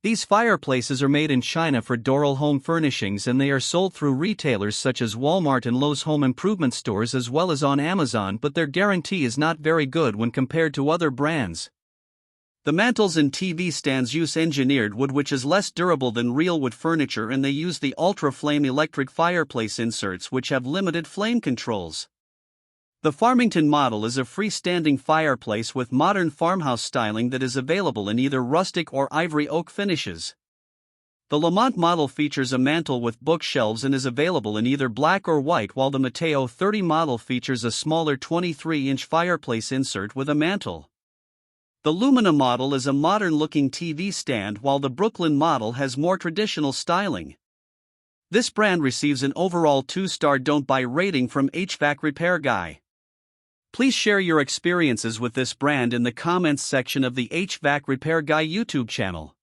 These fireplaces are made in China for Doral home furnishings, and they are sold through retailers such as Walmart and Lowe's home improvement stores as well as on Amazon, but their guarantee is not very good when compared to other brands. The mantels and TV stands use engineered wood, which is less durable than real wood furniture, and they use the ultra-flame electric fireplace inserts which have limited flame controls. The Farmington model is a freestanding fireplace with modern farmhouse styling that is available in either rustic or ivory oak finishes. The Lamont model features a mantel with bookshelves and is available in either black or white, while the Mateo 30 model features a smaller 23-inch fireplace insert with a mantel. The Lumina model is a modern-looking TV stand, while the Brooklyn model has more traditional styling. This brand receives an overall 2-star don't buy rating from HvacRepairGuy. Please share your experiences with this brand in the comments section of the HvacRepairGuy YouTube channel.